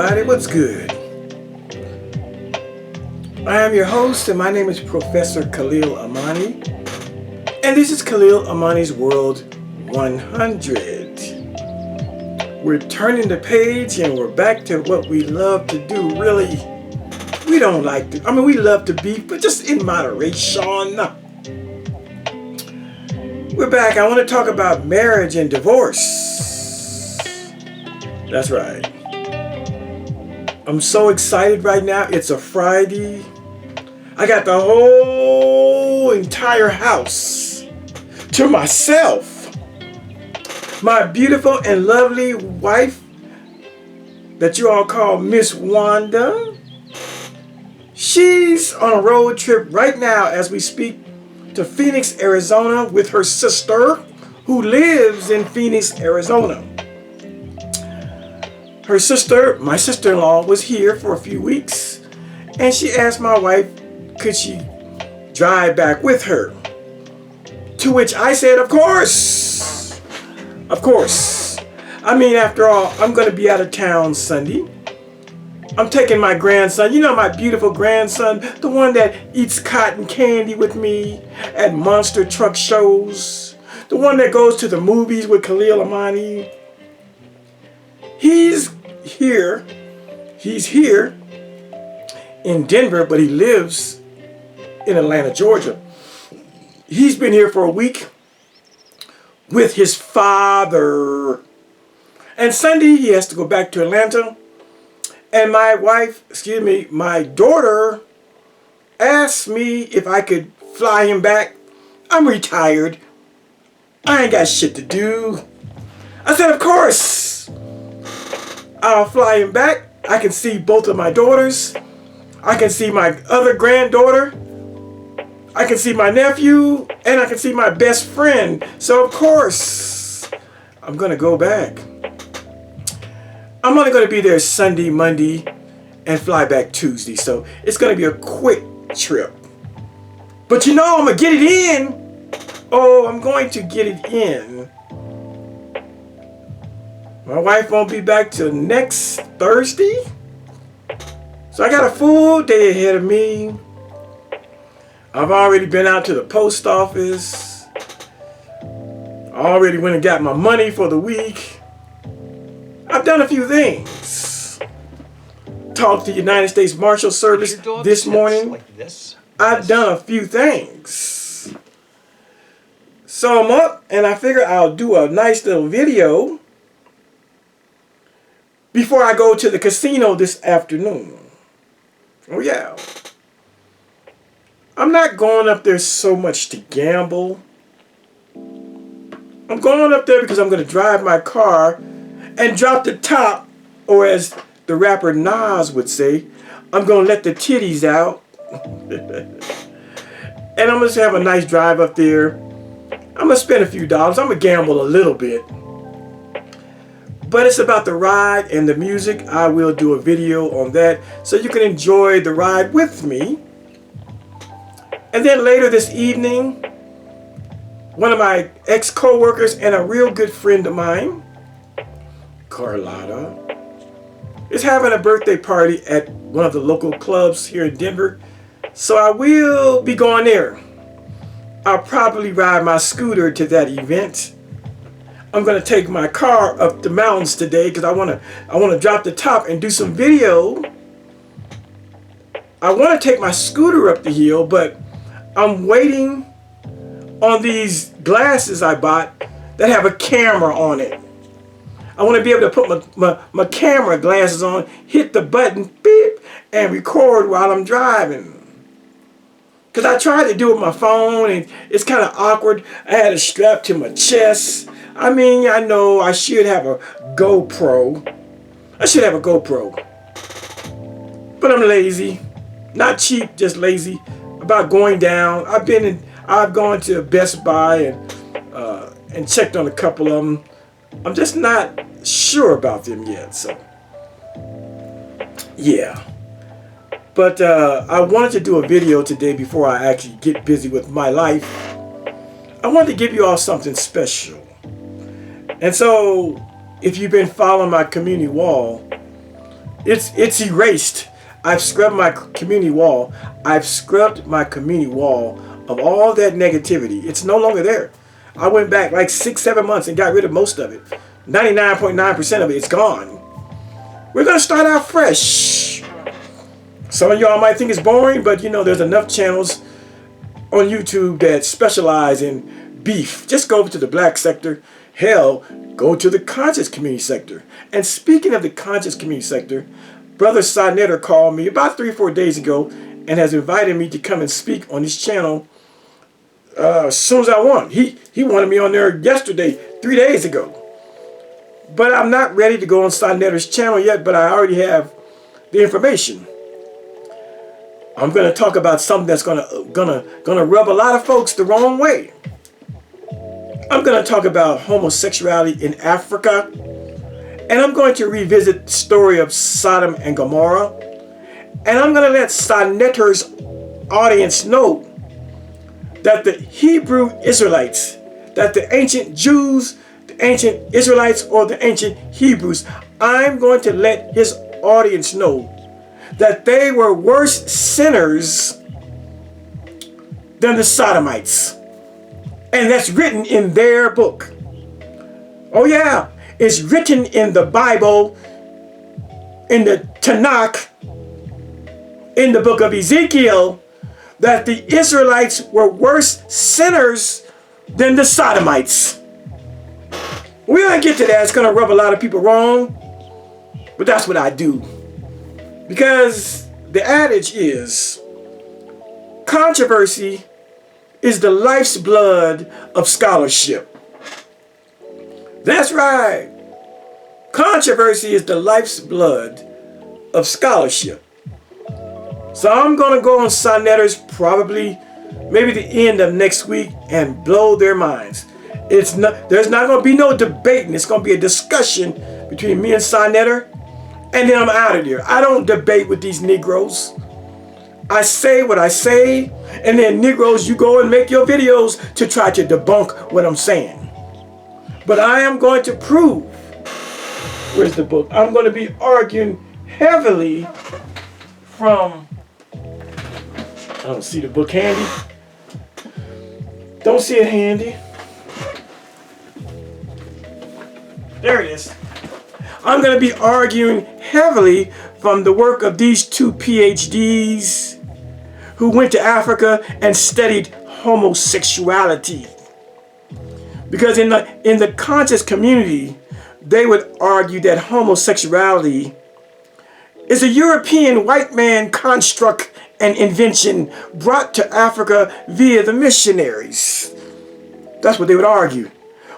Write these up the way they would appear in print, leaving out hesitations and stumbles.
everybody, what's good? I am your host and my name is Professor Khalil Amani, and this is Khalil Amani's World 100. We're turning the page and we're back to what we love to do. Really, we don't like to, we love to beef, but just in moderation. We're back. I want to talk about marriage and divorce. That's right. I'm so excited right now. It's a Friday. I got the whole entire house to myself. My beautiful and lovely wife that you all call Miss Wanda. She's on a road trip right now as we speak to Phoenix, Arizona with her sister who lives in Phoenix, Arizona. Her sister, my sister-in-law, was here for a few weeks and she asked my wife, could she drive back with her? To which I said, of course. Of course. After all, I'm going to be out of town Sunday. I'm taking my grandson, my beautiful grandson, the one that eats cotton candy with me at monster truck shows, the one that goes to the movies with Khalil Amani. He's here in Denver, but he lives in Atlanta, Georgia. He's been here for a week with his father. And Sunday he has to go back to Atlanta. And my daughter asked me if I could fly him back. I'm retired. I ain't got shit to do. I said, of course. I'll fly him back. I can see both of my daughters. I can see my other granddaughter. I can see my nephew. And I can see my best friend. So, of course, I'm going to go back. I'm only going to be there Sunday, Monday, and fly back Tuesday. So it's going to be a quick trip. But I'm going to get it in. Oh, I'm going to get it in. My wife won't be back till next Thursday. So I got a full day ahead of me. I've already been out to the post office. I already went and got my money for the week. I've done a few things. Talked to the United States Marshal Service this morning. Like this. I've done a few things. So I'm up and I figure I'll do a nice little video before I go to the casino this afternoon. Oh yeah. I'm not going up there so much to gamble. I'm going up there because I'm going to drive my car and drop the top, or as the rapper Nas would say, I'm going to let the titties out. And I'm going to have a nice drive up there. I'm going to spend a few dollars. I'm going to gamble a little bit. But it's about the ride and the music. I will do a video on that so you can enjoy the ride with me. And then later this evening, one of my ex-co-workers and a real good friend of mine, Carlotta, is having a birthday party at one of the local clubs here in Denver. So I will be going there. I'll probably ride my scooter to that event. I'm going to take my car up the mountains today because I want to drop the top and do some video. I want to take my scooter up the hill, but I'm waiting on these glasses I bought that have a camera on it. I want to be able to put my camera glasses on, hit the button, beep, and record while I'm driving. Because I tried to do it with my phone, and it's kind of awkward. I had it strapped to my chest. I know I should have a GoPro. I should have a GoPro. But I'm lazy. Not cheap, just lazy. About going down. I've gone to Best Buy and checked on a couple of them. I'm just not sure about them yet, so yeah. But I wanted to do a video today before I actually get busy with my life. I wanted to give you all something special. And so, if you've been following my community wall, It's erased. I've scrubbed my community wall. I've scrubbed my community wall of all that negativity. It's no longer there. I went back like 6, 7 months and got rid of most of it. 99.9% of it is gone. We're gonna start out fresh. Some of y'all might think it's boring, but you know there's enough channels on YouTube that specialize in beef. Just go over to the black sector. Hell, go to the conscious community sector. And speaking of the conscious community sector, Brother Sinetter called me about 3 or 4 days ago and has invited me to come and speak on his channel as soon as I want. He wanted me on there yesterday, 3 days ago. But I'm not ready to go on Sinetter's channel yet, but I already have the information. I'm going to talk about something that's gonna rub a lot of folks the wrong way. I'm going to talk about homosexuality in Africa, and I'm going to revisit the story of Sodom and Gomorrah, and I'm going to let Sinetter's audience know that the Hebrew Israelites, that the ancient Jews, the ancient Israelites, or the ancient Hebrews, I'm going to let his audience know that they were worse sinners than the Sodomites. And that's written in their book. Oh yeah, it's written in the Bible, in the Tanakh, in the book of Ezekiel, that the Israelites were worse sinners than the Sodomites. We're going to get to that. It's going to rub a lot of people wrong, but that's what I do. Because the adage is, controversy is the life's blood of scholarship. That's right. Controversy is the life's blood of scholarship. So I'm going to go on Sinetter's probably maybe the end of next week and blow their minds. There's not going to be no debating. It's going to be a discussion between me and Sinetter, and then I'm out of there. I don't debate with these Negroes. I say what I say, and then Negroes, you go and make your videos to try to debunk what I'm saying. But I am going to prove, where's the book? I'm going to be arguing heavily from, I don't see the book handy. Don't see it handy. There it is. I'm going to be arguing heavily from the work of these two PhDs who went to Africa and studied homosexuality. Because in the conscious community, they would argue that homosexuality is a European white man construct and invention brought to Africa via the missionaries. That's what they would argue.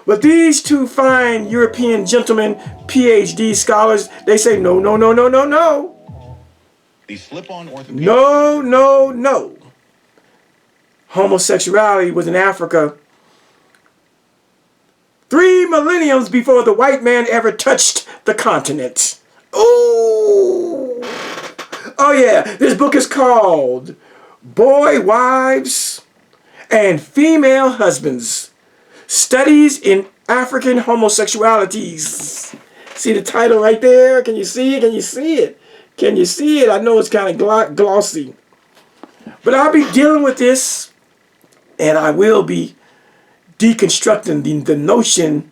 But these two fine European gentlemen, PhD scholars, they say no, no, no, no, no, no. No, no, no. Homosexuality was in Africa 3 millenniums before the white man ever touched the continent. Ooh. Oh yeah, this book is called Boy Wives and Female Husbands, Studies in African Homosexualities. See the title right there? Can you see it? Can you see it? Can you see it? I know it's kind of glossy. But I'll be dealing with this, and I will be deconstructing the notion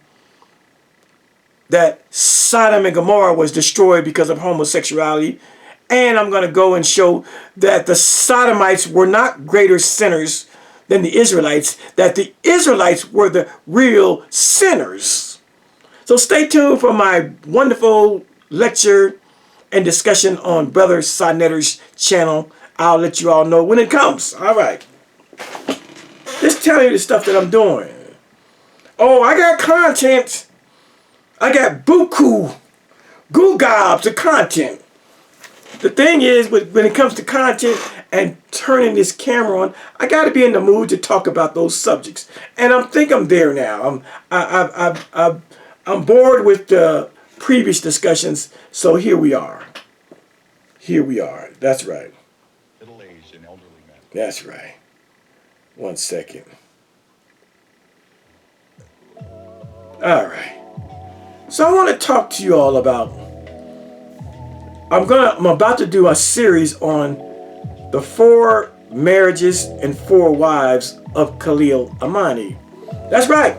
that Sodom and Gomorrah was destroyed because of homosexuality. And I'm going to go and show that the Sodomites were not greater sinners than the Israelites, that the Israelites were the real sinners. So stay tuned for my wonderful lecture and discussion on Brother Sinetter's channel. I'll let you all know when it comes. All right. Just tell you the stuff that I'm doing. Oh, I got content. I got buku, gobs of content. The thing is, when it comes to content and turning this camera on, I got to be in the mood to talk about those subjects. And I think I'm there now. I'm bored with the previous discussions, so here we are. Here we are. That's right. Middle-aged and elderly men. That's right. 1 second. All right. So I want to talk to you all about I'm about to do a series on the 4 marriages and 4 wives of Khalil Amani. That's right.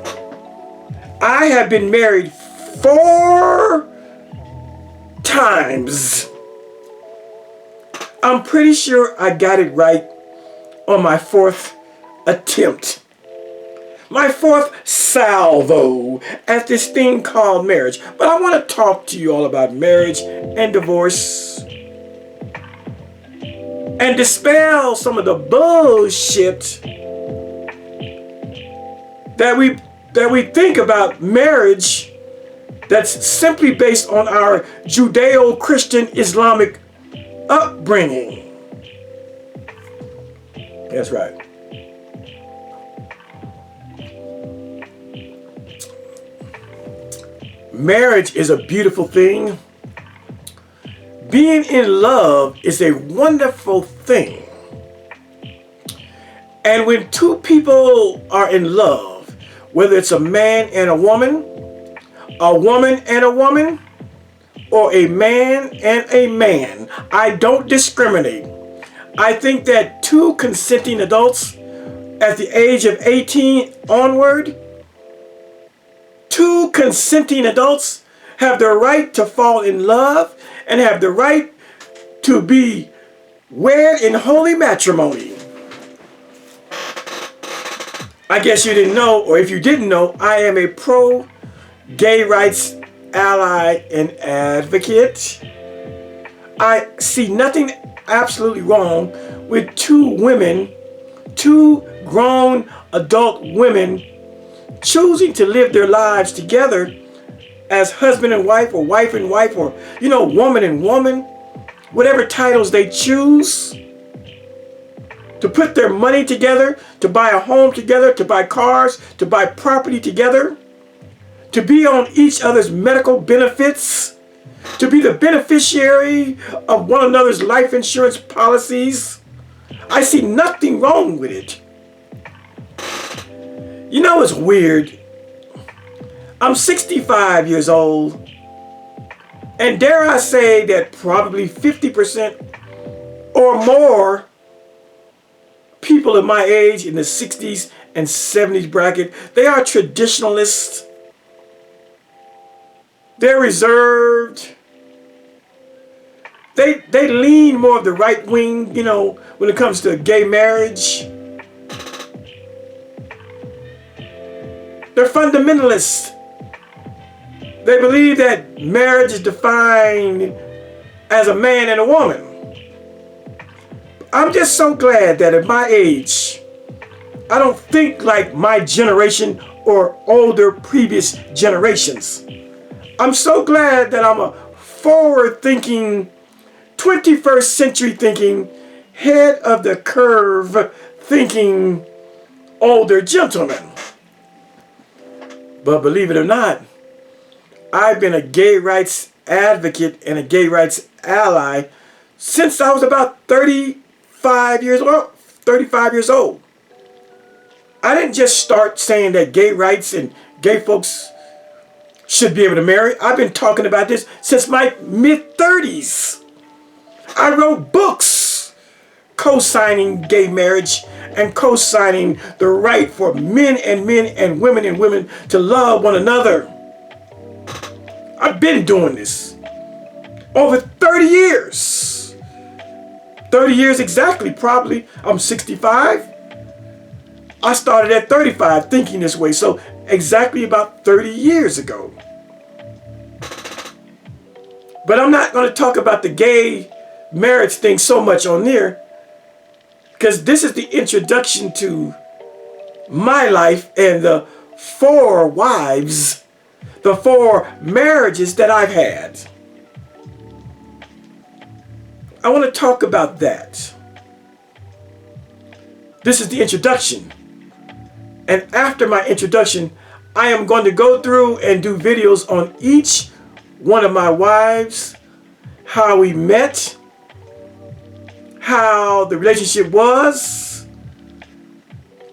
I have been married 4 times. I'm pretty sure I got it right on my 4th attempt. My 4th salvo at this thing called marriage. But I want to talk to you all about marriage and divorce and dispel some of the bullshit that we think about marriage that's simply based on our Judeo-Christian Islamic upbringing. That's right. Marriage is a beautiful thing. Being in love is a wonderful thing. And when 2 people are in love, whether it's a man and a woman and a woman, or a man and a man, I don't discriminate. I think that 2 consenting adults at the age of 18 onward, 2 consenting adults have the right to fall in love and have the right to be wed in holy matrimony. I guess you didn't know, or if you didn't know, I am a pro-gay rights ally and advocate. I see nothing absolutely wrong with 2 women, 2 grown adult women choosing to live their lives together as husband and wife, or wife and wife, or, woman and woman, whatever titles they choose, to put their money together, to buy a home together, to buy cars, to buy property together, to be on each other's medical benefits, to be the beneficiary of one another's life insurance policies. I see nothing wrong with it. It's weird. I'm 65 years old, and dare I say that probably 50% or more people of my age in the 60s and 70s bracket, they are traditionalists. They're reserved. They lean more of the right wing, when it comes to gay marriage. They're fundamentalists. They believe that marriage is defined as a man and a woman. I'm just so glad that at my age, I don't think like my generation or older previous generations. I'm so glad that I'm a forward-thinking, 21st century thinking, head of the curve thinking older gentleman. But believe it or not, I've been a gay rights advocate and a gay rights ally since I was about 35 years old. I didn't just start saying that gay rights and gay folks should be able to marry. I've been talking about this since my mid-30s. I wrote books co-signing gay marriage and co-signing the right for men and women to love one another. I've been doing this over 30 years. 30 years exactly, probably. I'm 65. I started at 35 thinking this way, so exactly about 30 years ago. But I'm not going to talk about the gay marriage thing so much on there, because this is the introduction to my life and the 4 wives, the 4 marriages that I've had. I want to talk about that. This is the introduction. And after my introduction, I am going to go through and do videos on each one of my wives, how we met, how the relationship was.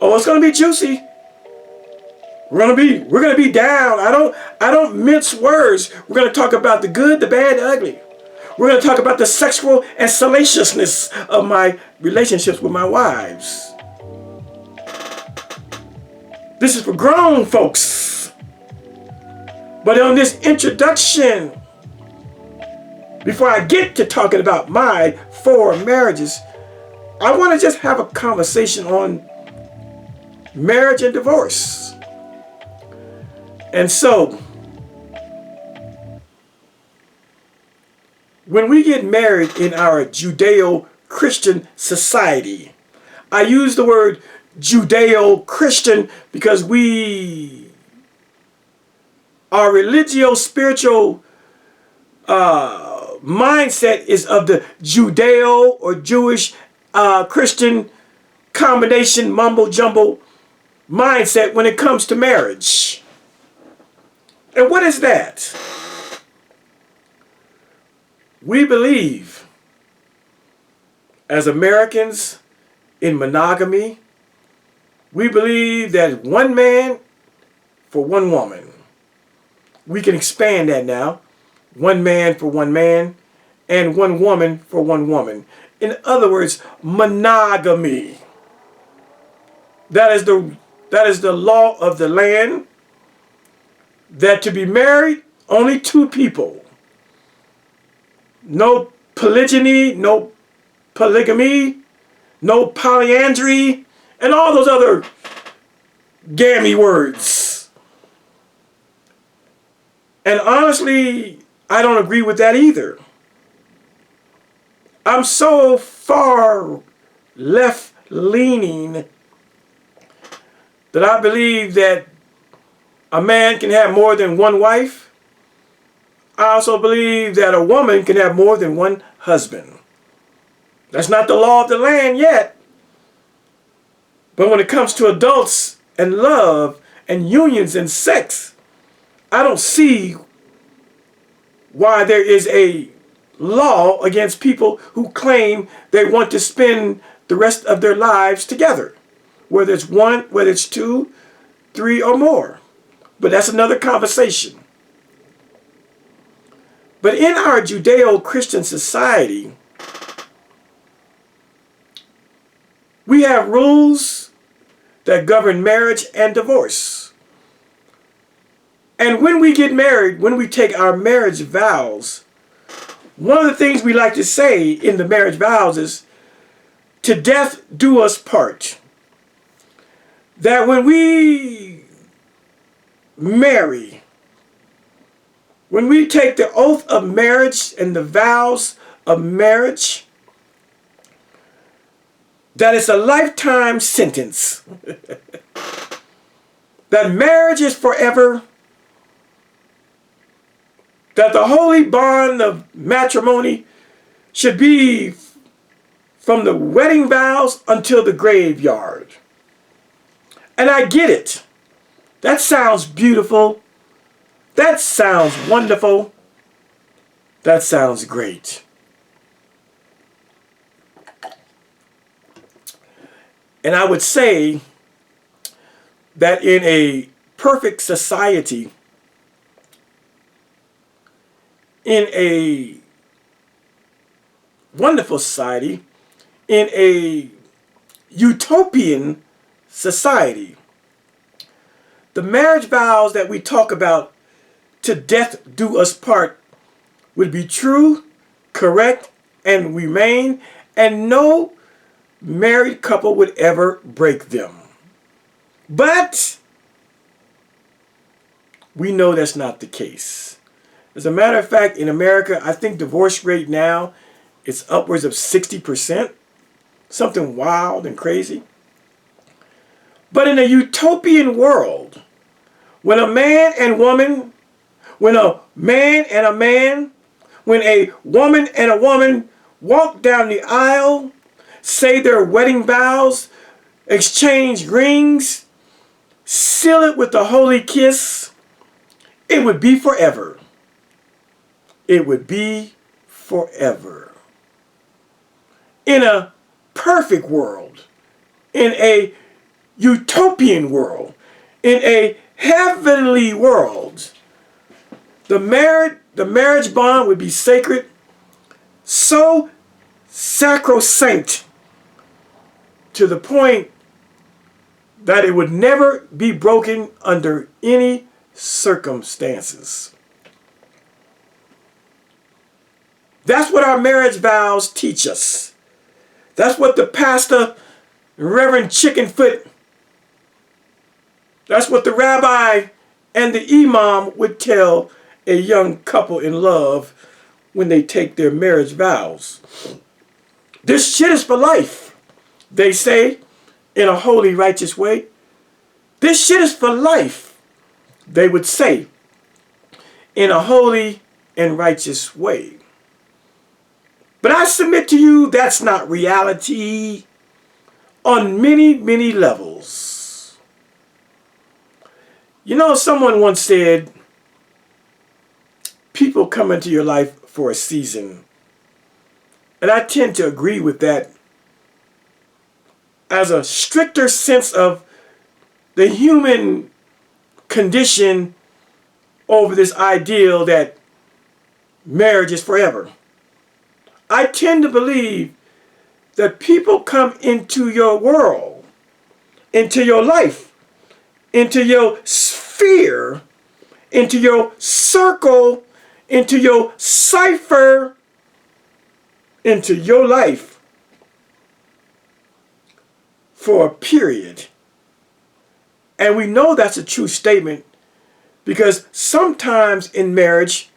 Oh, it's going to be juicy. We're going to be down. I don't mince words. We're going to talk about the good, the bad, the ugly. We're going to talk about the sexual and salaciousness of my relationships with my wives. This is for grown folks. But on this introduction, before I get to talking about my 4 marriages, I want to just have a conversation on marriage and divorce. And so, when we get married in our Judeo-Christian society, I use the word Judeo-Christian because our religio-spiritual mindset is of the Judeo or Jewish Christian combination mumbo-jumbo mindset when it comes to marriage. And what is that? We believe as Americans in monogamy. We believe that one man for one woman. We can expand that now. One man for one man and one woman for one woman. In other words, monogamy. That is the law of the land. That to be married, only 2 people. No polygyny, no polygamy, no polyandry, and all those other gammy words. And honestly, I don't agree with that either. I'm so far left-leaning that I believe that a man can have more than one wife. I also believe that a woman can have more than one husband. That's not the law of the land yet. But when it comes to adults and love and unions and sex, I don't see why there is a law against people who claim they want to spend the rest of their lives together. Whether it's 1, whether it's 2, 3, or more. But that's another conversation. But in our Judeo-Christian society, we have rules that govern marriage and divorce. And when we get married, when we take our marriage vows, one of the things we like to say in the marriage vows is, "To death do us part." That when we marry, when we take the oath of marriage and the vows of marriage, that it's a lifetime sentence. That marriage is forever. That the holy bond of matrimony should be from the wedding vows until the graveyard. And I get it. That sounds beautiful. That sounds wonderful. That sounds great. And I would say that in a perfect society, in a wonderful society, in a utopian society, the marriage vows that we talk about, "to death do us part," would be true, correct, and remain, and no married couple would ever break them. But we know that's not the case. As a matter of fact, in America, I think divorce rate now is upwards of 60%. Something wild and crazy. But in a utopian world, when a man and woman, when a man and a man, when a woman and a woman walk down the aisle, say their wedding vows, exchange rings, seal it with a holy kiss, it would be forever. It would be forever. In a perfect world, in a utopian world, in a heavenly world, the marriage bond would be sacred. so sacrosanct to the point that it would never be broken under any circumstances. That's what our marriage vows teach us. That's what the pastor, Reverend Chickenfoot, that's what the rabbi and the imam would tell a young couple in love when they take their marriage vows. This shit is for life, they say in a holy, righteous way. This shit is for life, they would say in a holy and righteous way. But I submit to you that's not reality on many, many levels. You know, someone once said, people come into your life for a season. And I tend to agree with that as a stricter sense of the human condition over this ideal that marriage is forever. I tend to believe that people come into your world, into your life, into your sphere, into your circle, into your cipher, into your life for a period. And we know that's a true statement because sometimes in marriage,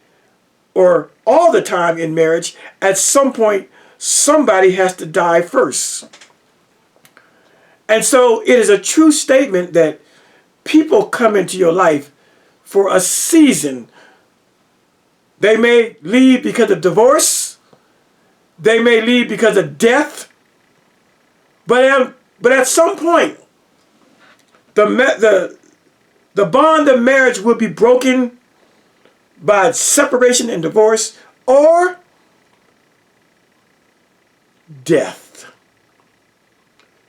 or all the time in marriage, at some point, somebody has to die first. And so it is a true statement that people come into your life for a season. They may leave because of divorce. They may leave because of death. But at some point, the bond of marriage will be broken by separation and divorce or death.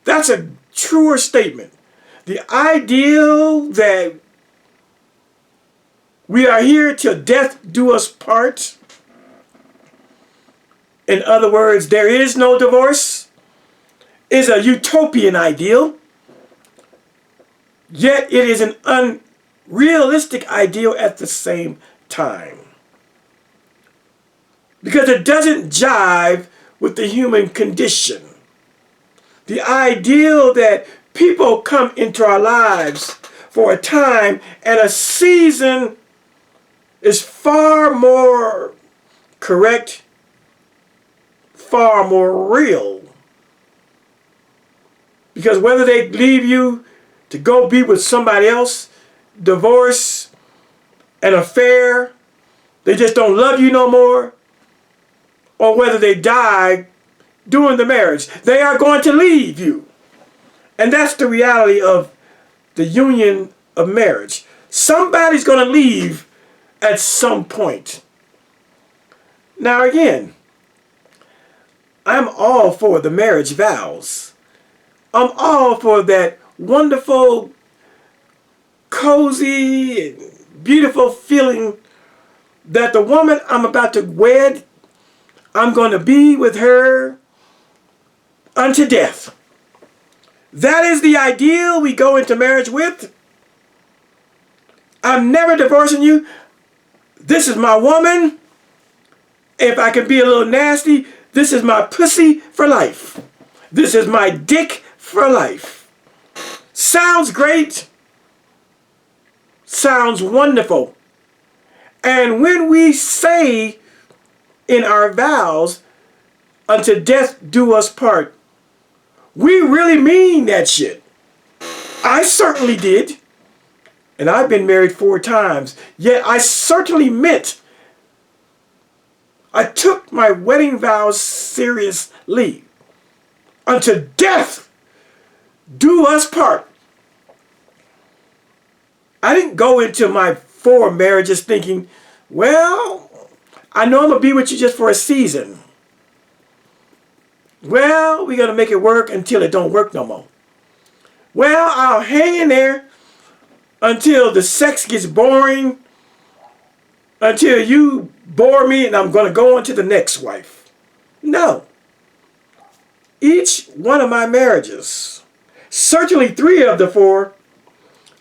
That's a truer statement. The ideal that we are here till death do us part. In other words, there is no divorce, is a utopian ideal. Yet it is an unrealistic ideal at the same time. Because it doesn't jive with the human condition. The ideal that people come into our lives for a time and a season is far more correct, far more real. Because whether they leave you to go be with somebody else, divorce, an affair, they just don't love you no more, or whether they die during the marriage, they are going to leave you. And that's the reality of the union of marriage. Somebody's going to leave at some point. Now again, I'm all for the marriage vows. I'm all for that wonderful, cozy, and beautiful feeling that the woman I'm about to wed, I'm going to be with her unto death. That is the ideal we go into marriage with. I'm never divorcing you. This is my woman. If I can be a little nasty, this is my pussy for life. This is my dick for life. Sounds great. Sounds wonderful. And when we say in our vows, unto death do us part, we really mean that shit. I certainly did. And I've been married 4 times. Yet I certainly meant, I took my wedding vows seriously. Unto death do us part. I didn't go into my 4 marriages thinking, well, I know I'm going to be with you just for a season. Well, we're going to make it work until it don't work no more. Well, I'll hang in there until the sex gets boring, until you bore me and I'm going to go on to the next wife. No. Each one of my marriages, certainly 3 of the 4,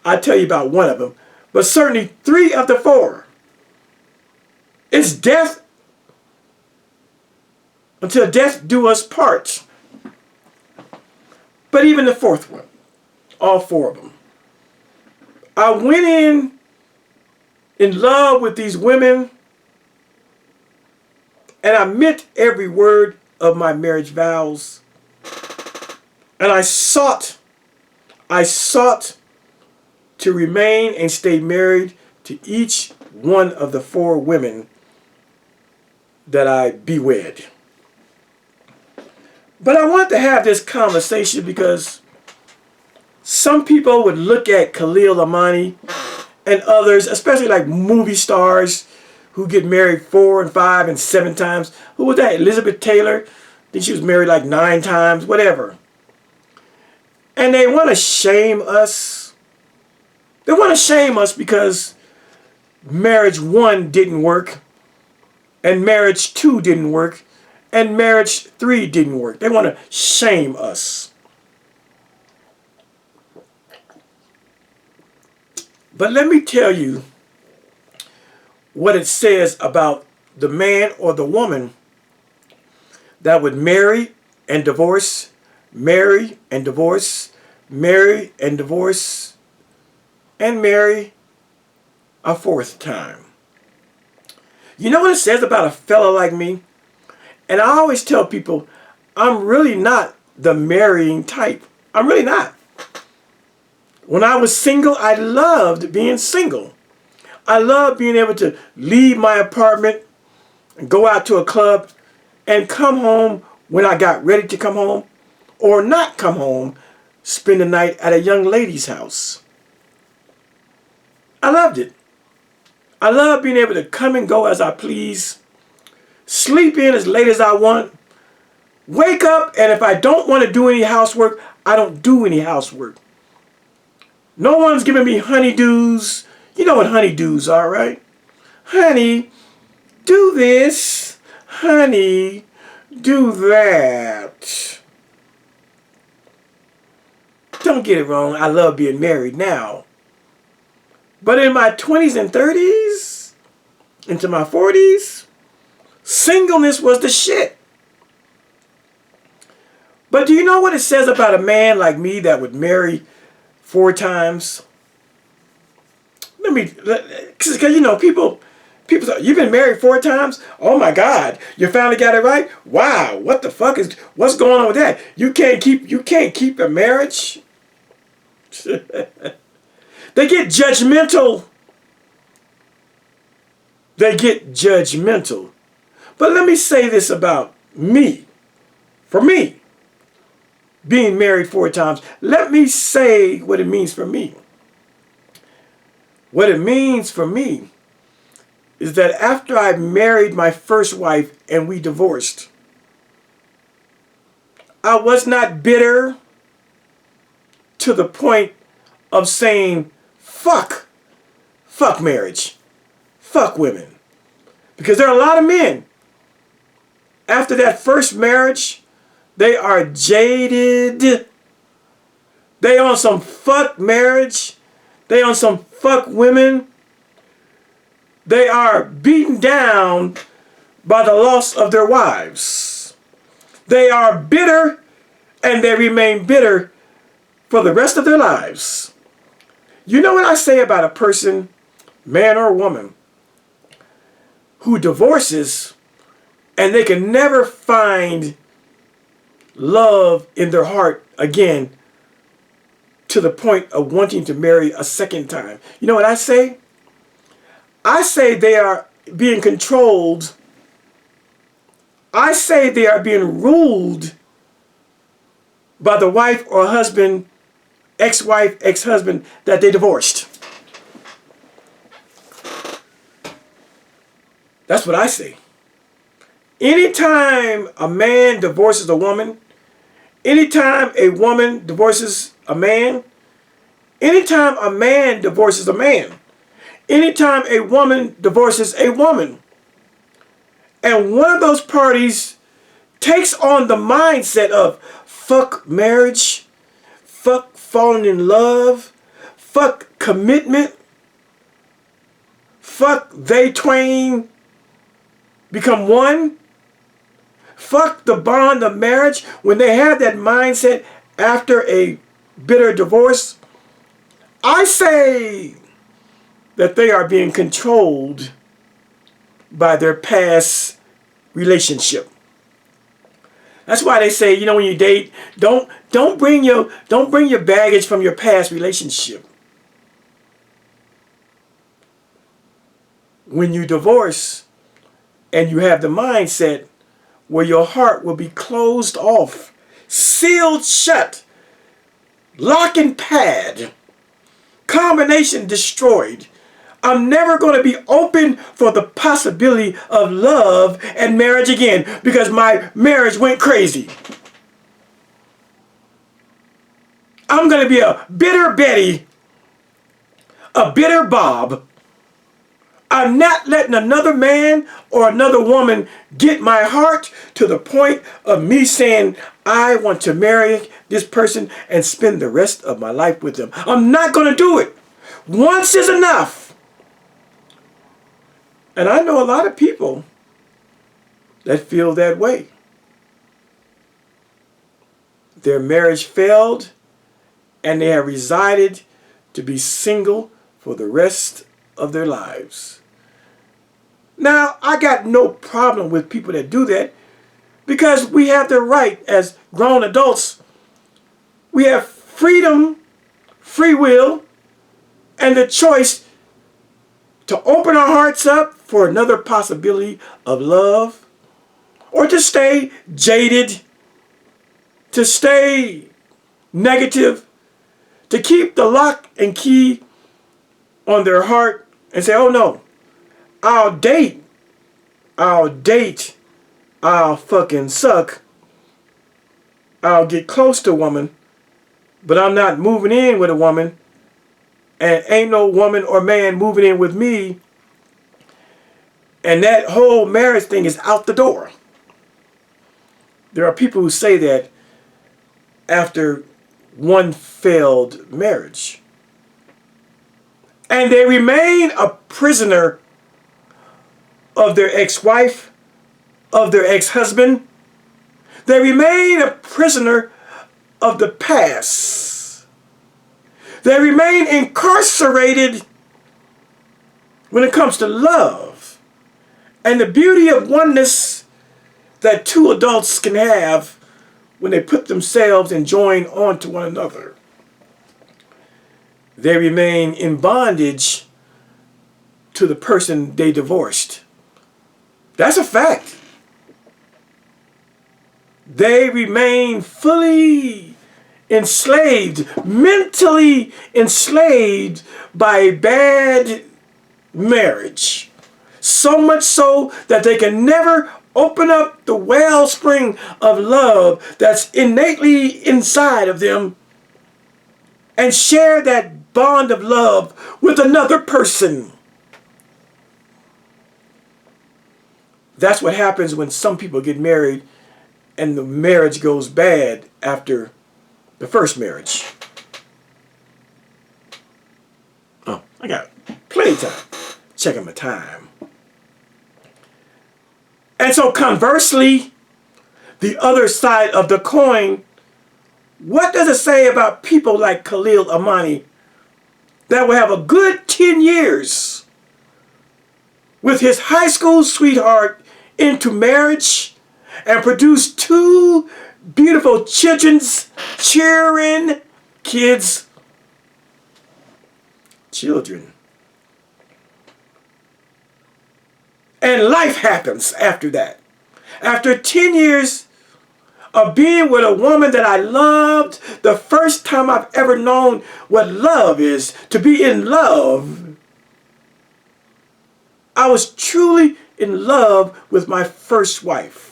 I'll tell you about one of them, but certainly 3 of the 4, it's death until death do us part. But even the 4th one, all 4 of them, I went in love with these women, and I meant every word of my marriage vows. And I sought to remain and stay married to each one of the 4 women that I bewed. But I want to have this conversation because some people would look at Khalil Amani and others, especially like movie stars who get married 4 and 5 and 7 times. Who was that? Elizabeth Taylor? I think she was married like 9 times, whatever. And they want to shame us. They want to shame us because marriage 1 didn't work, and marriage 2 didn't work, and marriage 3 didn't work. They want to shame us. But let me tell you what it says about the man or the woman that would marry and divorce, marry and divorce, marry and divorce, and marry a 4th time. You know what it says about a fella like me? And I always tell people, I'm really not the marrying type. I'm really not. When I was single, I loved being single. I loved being able to leave my apartment and go out to a club and come home when I got ready to come home, or not come home, spend the night at a young lady's house. I loved it. I loved being able to come and go as I please, sleep in as late as I want, wake up, and if I don't want to do any housework, I don't do any housework. No one's giving me honeydews. You know what honeydews are, right? Honey, do this. Honey, do that. Don't get it wrong. I love being married now. But in my 20s and 30s, into my 40s, singleness was the shit. But do you know what it says about a man like me that would marry 4 times? Because you know, people say, you've been married 4 times? Oh my God, you finally got it right? Wow, what's going on with that? You can't keep a marriage? They get judgmental. They get judgmental. But let me say this about me. For me, being married 4 times, let me say what it means for me. What it means for me is that after I married my first wife and we divorced, I was not bitter to the point of saying, fuck marriage, fuck women. Because there are a lot of men, after that first marriage, they are jaded. They on some fuck marriage. They on some fuck women. They are beaten down by the loss of their wives. They are bitter, and they remain bitter for the rest of their lives. You know what I say about a person, man or woman, who divorces and they can never find love in their heart again to the point of wanting to marry a second time. You know what I say? I say they are being controlled. I say they are being ruled by the wife or husband, ex-wife, ex-husband that they divorced. That's what I say. Anytime a man divorces a woman, anytime a woman divorces a man, anytime a man divorces a man, anytime a woman divorces a woman, and one of those parties takes on the mindset of fuck marriage, fuck falling in love, fuck commitment, fuck they twain become one, fuck the bond of marriage, when they have that mindset after a bitter divorce, I say that they are being controlled by their past relationship. That's why they say, you know, when you date, don't bring your baggage from your past relationship. When you divorce and you have the mindset where your heart will be closed off, sealed shut, lock and pad, combination destroyed. I'm never going to be open for the possibility of love and marriage again because my marriage went crazy. I'm going to be a bitter Betty, a bitter Bob. I'm not letting another man or another woman get my heart to the point of me saying, I want to marry this person and spend the rest of my life with them. I'm not going to do it. Once is enough. And I know a lot of people that feel that way. Their marriage failed and they have resided to be single for the rest of their lives. Now, I got no problem with people that do that because we have the right as grown adults. We have freedom, free will, and the choice to open our hearts up for another possibility of love, or to stay jaded, to stay negative, to keep the lock and key on their heart and say, oh no, I'll date, I'll fucking suck, I'll get close to a woman, but I'm not moving in with a woman, and ain't no woman or man moving in with me, and that whole marriage thing is out the door. There are people who say that after one failed marriage. And they remain a prisoner of their ex-wife, of their ex-husband. They remain a prisoner of the past. They remain incarcerated when it comes to love and the beauty of oneness that two adults can have when they put themselves and join on to one another. They remain in bondage to the person they divorced. That's a fact. They remain fully enslaved, mentally enslaved by a bad marriage. So much so that they can never open up the wellspring of love that's innately inside of them and share that bond of love with another person. That's what happens when some people get married and the marriage goes bad after the first marriage. Oh, I got plenty of time. Checking my time. And so conversely, the other side of the coin, what does it say about people like Khalil Amani that will have a good 10 years with his high school sweetheart into marriage and produce two beautiful children, and life happens after that. After 10 years of being with a woman that I loved, the first time I've ever known what love is, to be in love, I was truly in love with my first wife.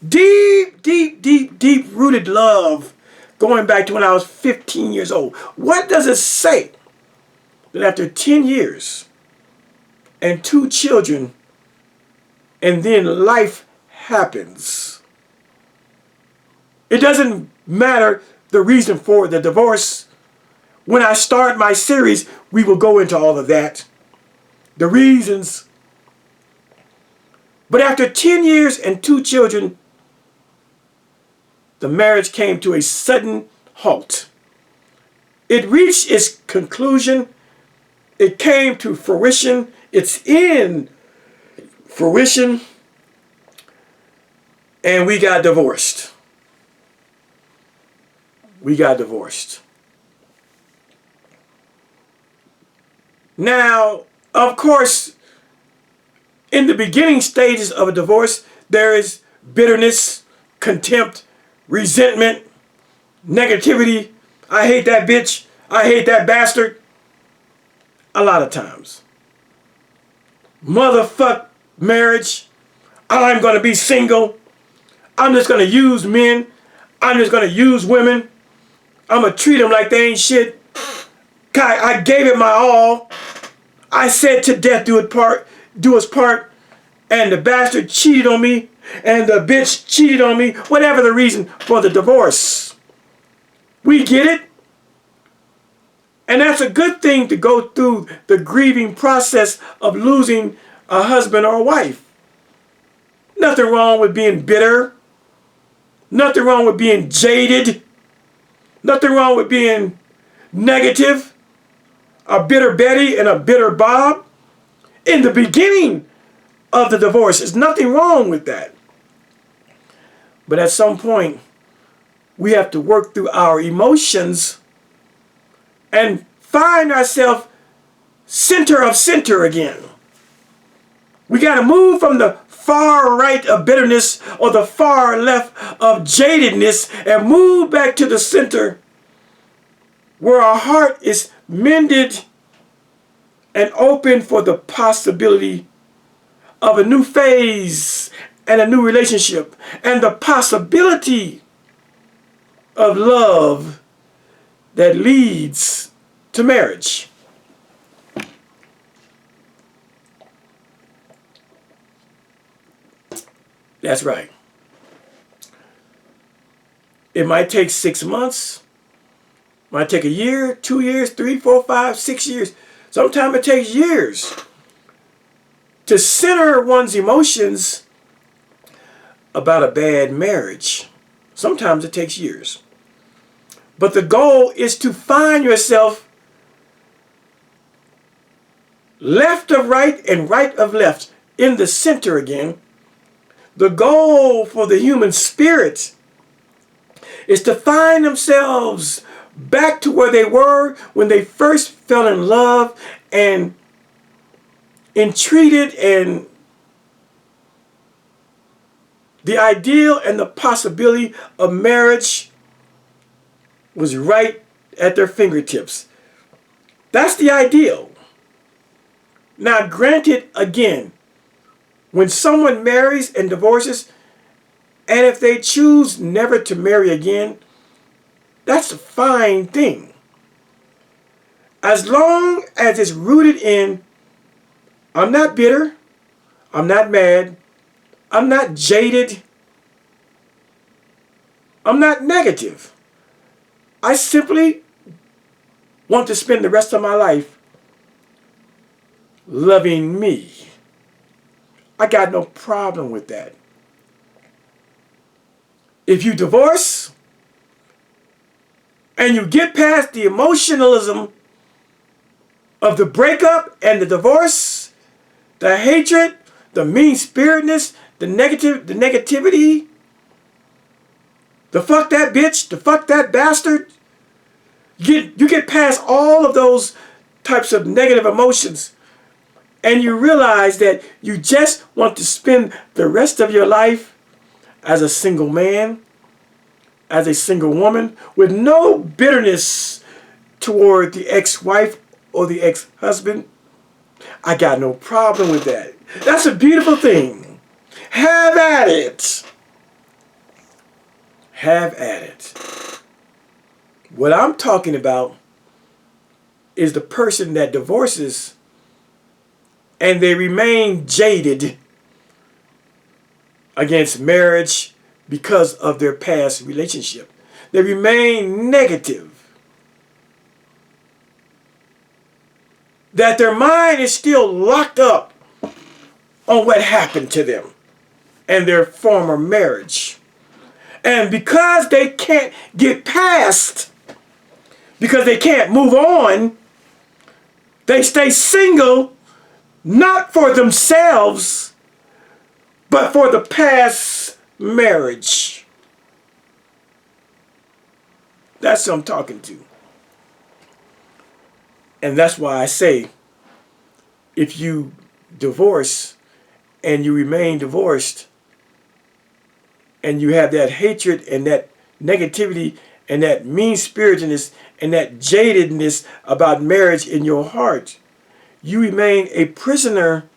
Deep, deep, deep, deep rooted love going back to when I was 15 years old. What does it say that after 10 years and two children and then life happens, It doesn't matter the reason for the divorce. When I start my series, we will go into all of that. The reasons. But after 10 years and 2 children, the marriage came to a sudden halt. It reached its conclusion. It came to fruition. It's in fruition. And we got divorced. We got divorced. Now, of course, in the beginning stages of a divorce, there is bitterness, contempt, resentment, negativity. I hate that bitch. I hate that bastard. A lot of times. Motherfuck marriage. I'm going to be single. I'm just going to use men. I'm just going to use women. I'm going to treat them like they ain't shit. I gave it my all. I said to death do us part. And the bastard cheated on me. And the bitch cheated on me. Whatever the reason for the divorce. We get it. And that's a good thing to go through the grieving process of losing a husband or a wife. Nothing wrong with being bitter. Nothing wrong with being jaded. Nothing wrong with being negative. A bitter Betty and a bitter Bob. In the beginning of the divorce, there's nothing wrong with that. But at some point, we have to work through our emotions and find ourselves center of center again. We got to move from the far right of bitterness or the far left of jadedness and move back to the center where our heart is mended and open for the possibility of a new phase and a new relationship and the possibility of love that leads to marriage. That's right. It might take 6 months. Might take a year, 2 years, 3, 4, 5, 6 years. Sometimes it takes years to center one's emotions about a bad marriage. Sometimes it takes years. But the goal is to find yourself left of right and right of left in the center again. The goal for the human spirit is to find themselves back to where they were when they first fell in love and entreated, and the ideal and the possibility of marriage was right at their fingertips. That's the ideal. Now, granted, again, when someone marries and divorces, and if they choose never to marry again, that's a fine thing. As long as it's rooted in, I'm not bitter, I'm not mad, I'm not jaded, I'm not negative. I simply want to spend the rest of my life loving me. I got no problem with that. If you divorce and you get past the emotionalism of the breakup and the divorce, the hatred, the mean-spiritedness, the negativity, the fuck that bitch, the fuck that bastard, you get past all of those types of negative emotions, and you realize that you just want to spend the rest of your life as a single man, as a single woman, with no bitterness toward the ex-wife or the ex-husband. I got no problem with that. That's a beautiful thing. Have at it. Have at it. What I'm talking about is the person that divorces and they remain jaded against marriage because of their past relationship. They remain negative. That their mind is still locked up on what happened to them and their former marriage. And because they can't get past, because they can't move on, they stay single, not for themselves, but for the past marriage. That's who I'm talking to. And that's why I say, if you divorce and you remain divorced, and you have that hatred and that negativity and that mean-spiritedness and that jadedness about marriage in your heart, you remain a prisoner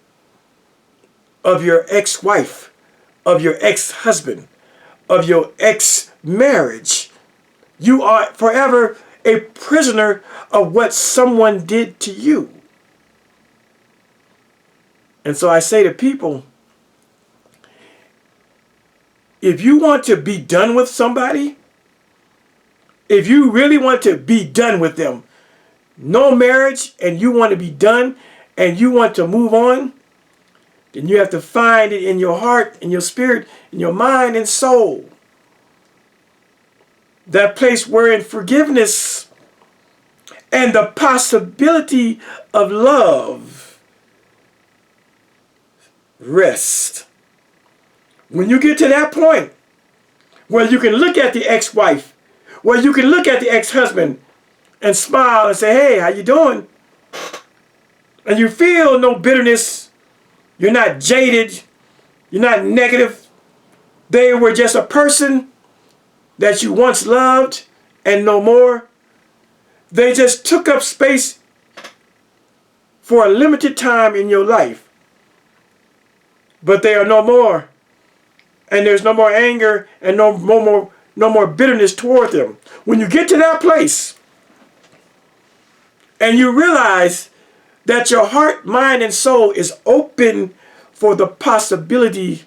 of your ex-wife, of your ex-husband, of your ex-marriage. You are forever a prisoner of what someone did to you. And so I say to people, if you want to be done with somebody, if you really want to be done with them, no marriage, and you want to be done, and you want to move on, then you have to find it in your heart, in your spirit, in your mind and soul. That place wherein forgiveness and the possibility of love rest. When you get to that point where you can look at the ex-wife, where you can look at the ex-husband and smile and say, hey, how you doing? And you feel no bitterness. You're not jaded. You're not negative. They were just a person that you once loved and no more. They just took up space for a limited time in your life. But they are no more. And there's no more anger and no more bitterness toward them. When you get to that place and you realize that your heart, mind, and soul is open for the possibility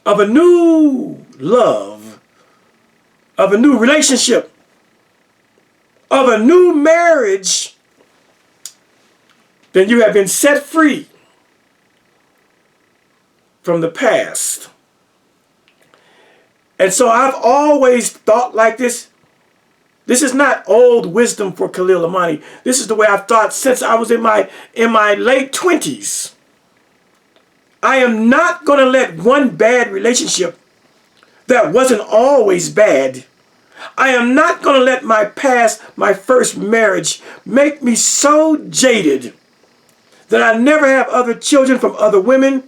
of a new love, of a new relationship, of a new marriage, then you have been set free from the past. And so I've always thought like this. This is not old wisdom for Khalil Amani. This is the way I've thought since I was in my late 20s. I am not going to let one bad relationship that wasn't always bad. I am not going to let my past, my first marriage, make me so jaded that I never have other children from other women,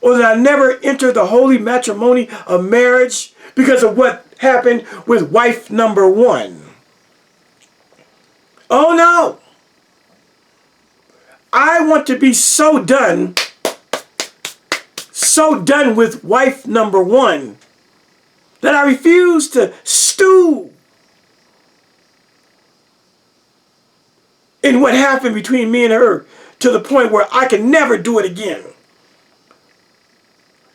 or that I never enter the holy matrimony of marriage because of what happened with wife number one. Oh no! I want to be so done with wife number one that I refuse to stew in what happened between me and her to the point where I can never do it again.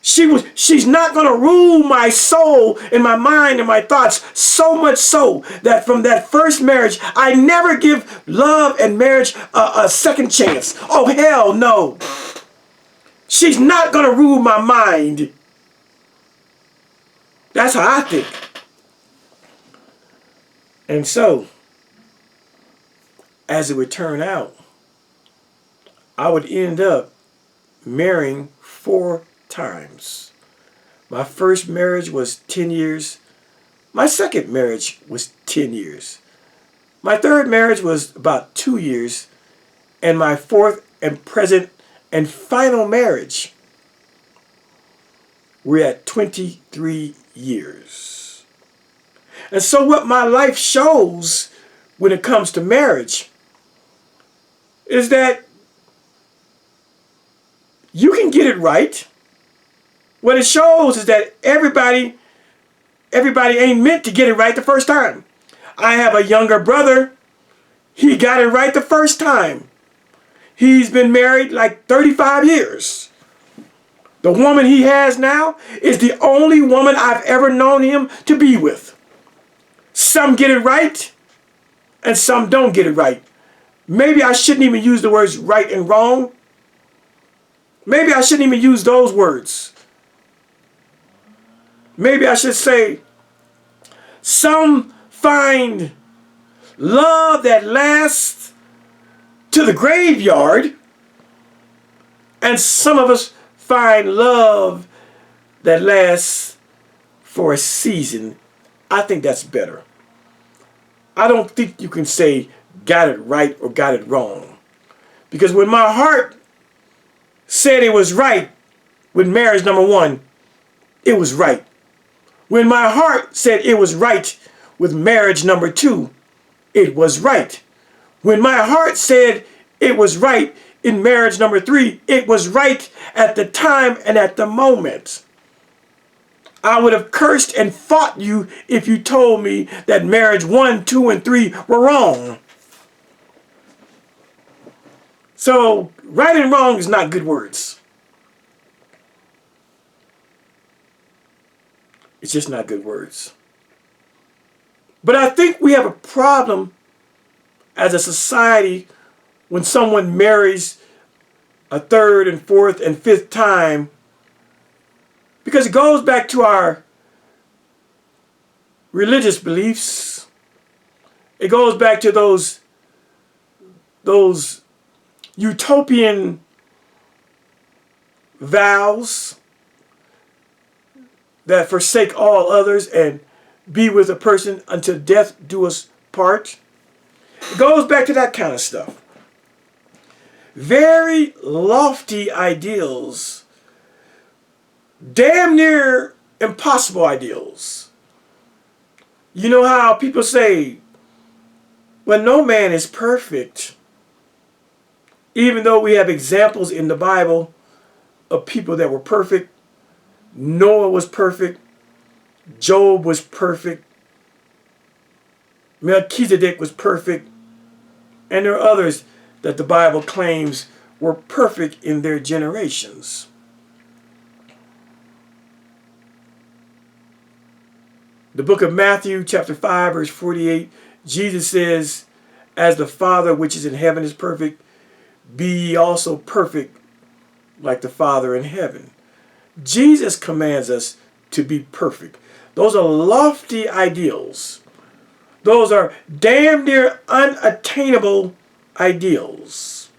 She's not going to rule my soul and my mind and my thoughts, so much so that from that first marriage, I never give love and marriage a second chance. Oh, hell no. She's not going to rule my mind. That's how I think. And so, as it would turn out, I would end up marrying 4 times. My first marriage was 10 years. My second marriage was 10 years. My third marriage was about 2 years. And my fourth and present and final marriage, we're at 23 years. And so what my life shows when it comes to marriage is that you can get it right. What it shows is that everybody ain't meant to get it right the first time. I have a younger brother. He got it right the first time. He's been married like 35 years. The woman he has now is the only woman I've ever known him to be with. Some get it right and some don't get it right. Maybe I shouldn't even use the words right and wrong. Maybe I shouldn't even use those words. Maybe I should say, some find love that lasts to the graveyard, and some of us find love that lasts for a season. I think that's better. I don't think you can say got it right or got it wrong. Because when my heart said it was right with marriage number one, it was right. When my heart said it was right with marriage number two, it was right. When my heart said it was right in marriage number three, it was right at the time and at the moment. I would have cursed and fought you if you told me that marriage 1, 2, and 3 were wrong. So, right and wrong is not good words. It's just not good words. But I think we have a problem as a society when someone marries a third and fourth and fifth time, because it goes back to our religious beliefs. It goes back to those utopian vows that forsake all others and be with a person until death do us part. It goes back to that kind of stuff. Very lofty ideals. Damn near impossible ideals. You know how people say, well, no man is perfect. Even though we have examples in the Bible of people that were perfect. Noah was perfect. Job was perfect. Melchizedek was perfect. And there are others that the Bible claims were perfect in their generations. The book of Matthew, chapter 5, verse 48, Jesus says, as the Father which is in heaven is perfect, be ye also perfect like the Father in heaven. Jesus commands us to be perfect. Those are lofty ideals. Those are damn near unattainable ideals.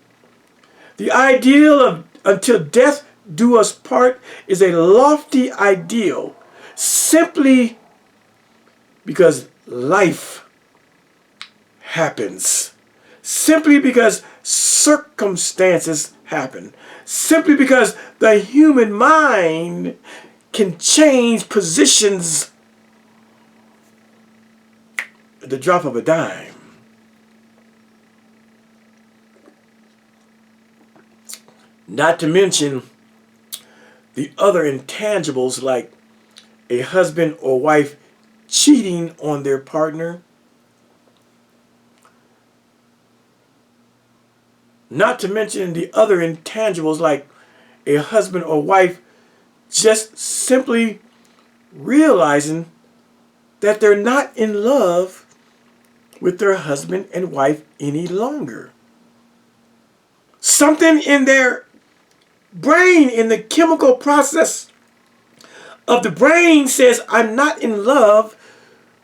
The ideal of until death do us part is a lofty ideal simply because life happens. Simply because circumstances happen. Simply because the human mind can change positions at the drop of a dime. Not to mention the other intangibles like a husband or wife cheating on their partner. Not to mention the other intangibles like a husband or wife just simply realizing that they're not in love with their husband and wife any longer. Something in their brain, in the chemical process of the brain says, I'm not in love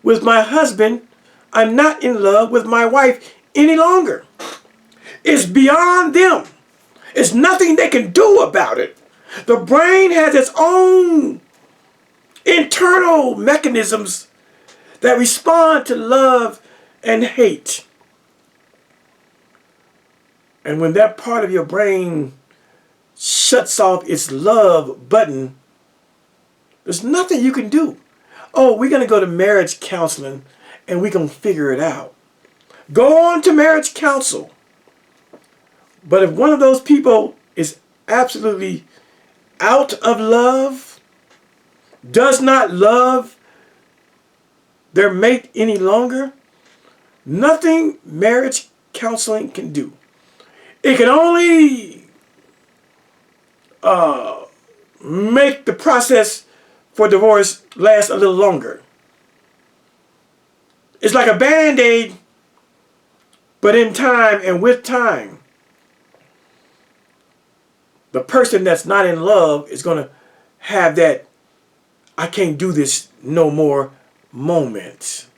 with my husband. I'm not in love with my wife any longer. It's beyond them. It's nothing they can do about it. The brain has its own internal mechanisms that respond to love and hate. And when that part of your brain shuts off its love button, there's nothing you can do. Oh, we're going to go to marriage counseling and we're going to figure it out. Go on to marriage counsel. But if one of those people is absolutely out of love, does not love their mate any longer, nothing marriage counseling can do. It can only make the process for divorce last a little longer. It's like a Band-Aid, but in time and with time, the person that's not in love is going to have that I can't do this no more moment.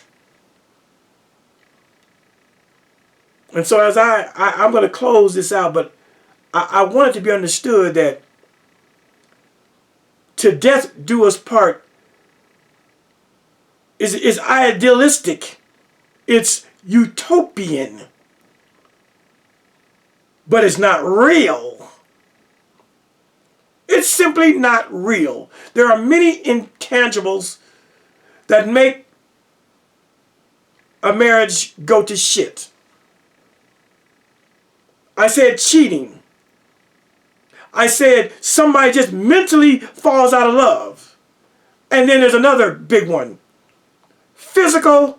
And so as I'm going to close this out, but I want it to be understood that to death do us part is idealistic. It's utopian. But it's not real. It's simply not real. There are many intangibles that make a marriage go to shit. I said cheating. I said somebody just mentally falls out of love. And then there's another big one. Physical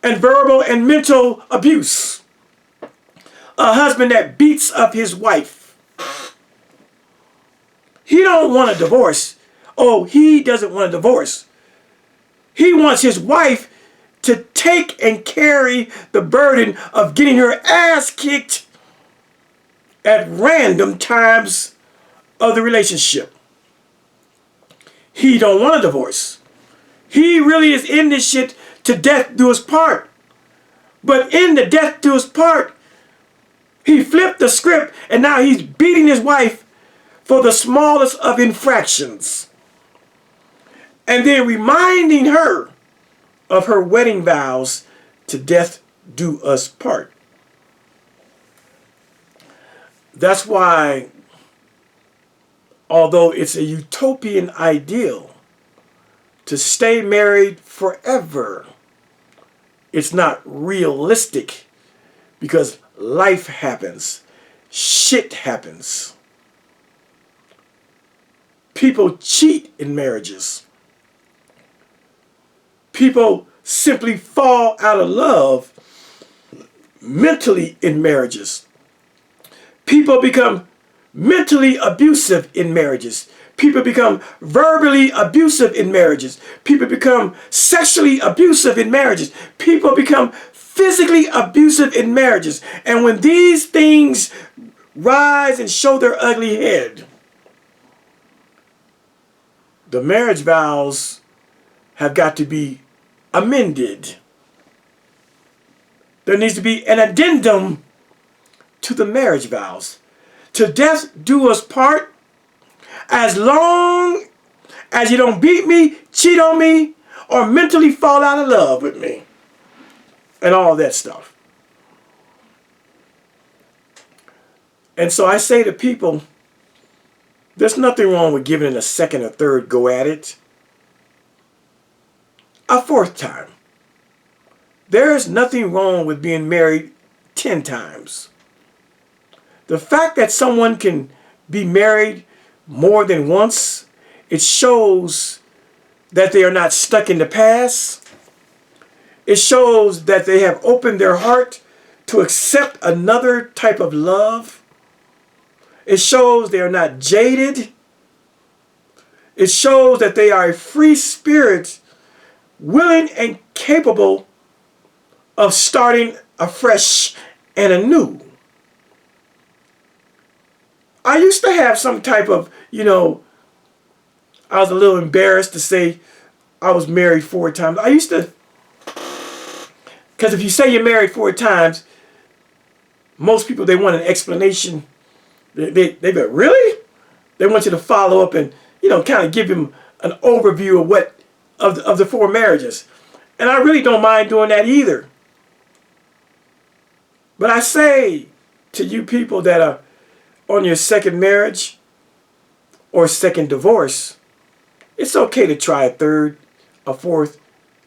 and verbal and mental abuse. A husband that beats up his wife. He don't want a divorce. Oh, he doesn't want a divorce. He wants his wife to take and carry the burden of getting her ass kicked at random times of the relationship. He don't want a divorce. He really is in this shit to death do us part. But in the death do us part, he flipped the script and now he's beating his wife for the smallest of infractions. And then reminding her of her wedding vows to death do us part. That's why, although it's a utopian ideal to stay married forever, it's not realistic because life happens. Shit happens. People cheat in marriages. People simply fall out of love mentally in marriages. People become mentally abusive in marriages. People become verbally abusive in marriages. People become sexually abusive in marriages. People become physically abusive in marriages. And when these things rise and show their ugly head, the marriage vows have got to be amended. There needs to be an addendum to the marriage vows. To death do us part, as long as you don't beat me, cheat on me, or mentally fall out of love with me. And all that stuff. And so I say to people, there's nothing wrong with giving it a second or third go at it. A fourth time. There's nothing wrong with being married 10 times. The fact that someone can be married more than once, it shows that they are not stuck in the past. It shows that they have opened their heart to accept another type of love. It shows they are not jaded. It shows that they are a free spirit, willing and capable of starting afresh and anew. I used to have some type of, I was a little embarrassed to say I was married 4 times. I used to, because if you say you're married 4 times, most people, they want an explanation. They go, really? They want you to follow up and, kind of give them an overview of what, of the 4 marriages. And I really don't mind doing that either. But I say to you people that are on your second marriage or second divorce, it's okay to try a third, a fourth,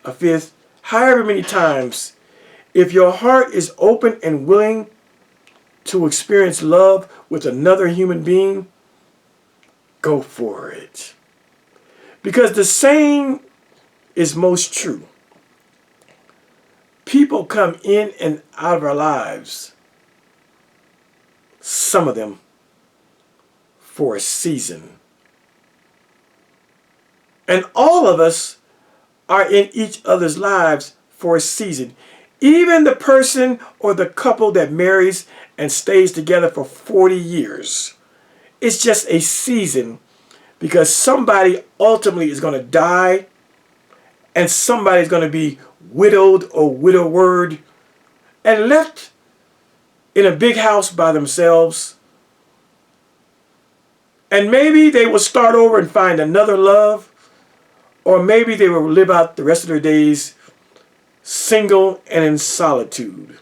a fifth, however many times. If your heart is open and willing to experience love with another human being, go for it. Because the saying is most true. People come in and out of our lives, some of them for a season, And all of us are in each other's lives for a season. Even the person or the couple that marries and stays together for 40 years. It's just a season because somebody ultimately is going to die and somebody's going to be widowed or widowered and left in a big house by themselves. And maybe they will start over and find another love, or maybe they will live out the rest of their days single and in solitude.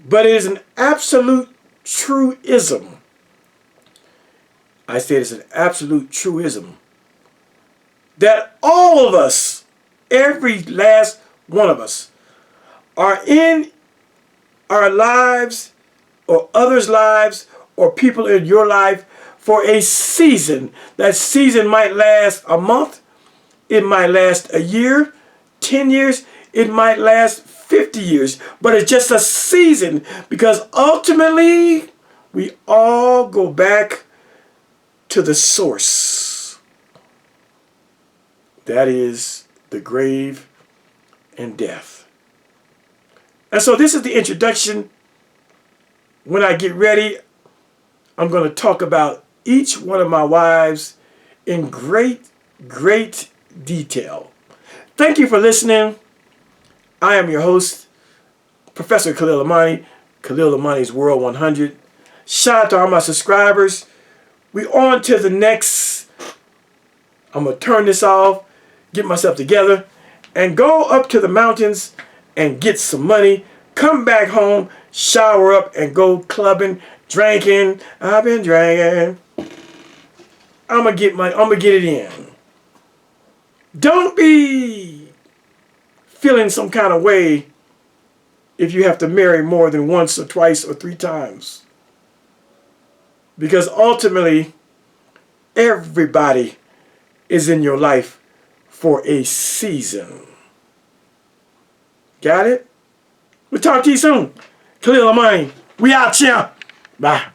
But it is an absolute truism. I say it's an absolute truism that all of us, every last one of us, are in our lives or others' lives or people in your life for a season. That season might last a month, it might last a year, 10 years, it might last 50 years, but it's just a season because ultimately we all go back to the source. That is the grave and death. And so this is the introduction. When I get ready, I'm going to talk about each one of my wives in great detail. Thank you for listening. I am your host, Professor Khalil Amani, Khalil Amani's World 100. Shout out to all my subscribers. We on to the next. I'm going to turn this off, get myself together, and go up to the mountains and get some money. Come back home, shower up, and go clubbing, drinking. I've been drinking. I'm gonna get it in. Don't be feeling some kind of way if you have to marry more than once or twice or 3 times. Because ultimately, everybody is in your life for a season. Got it? We'll talk to you soon. Khalil Amani, we out here. Bye.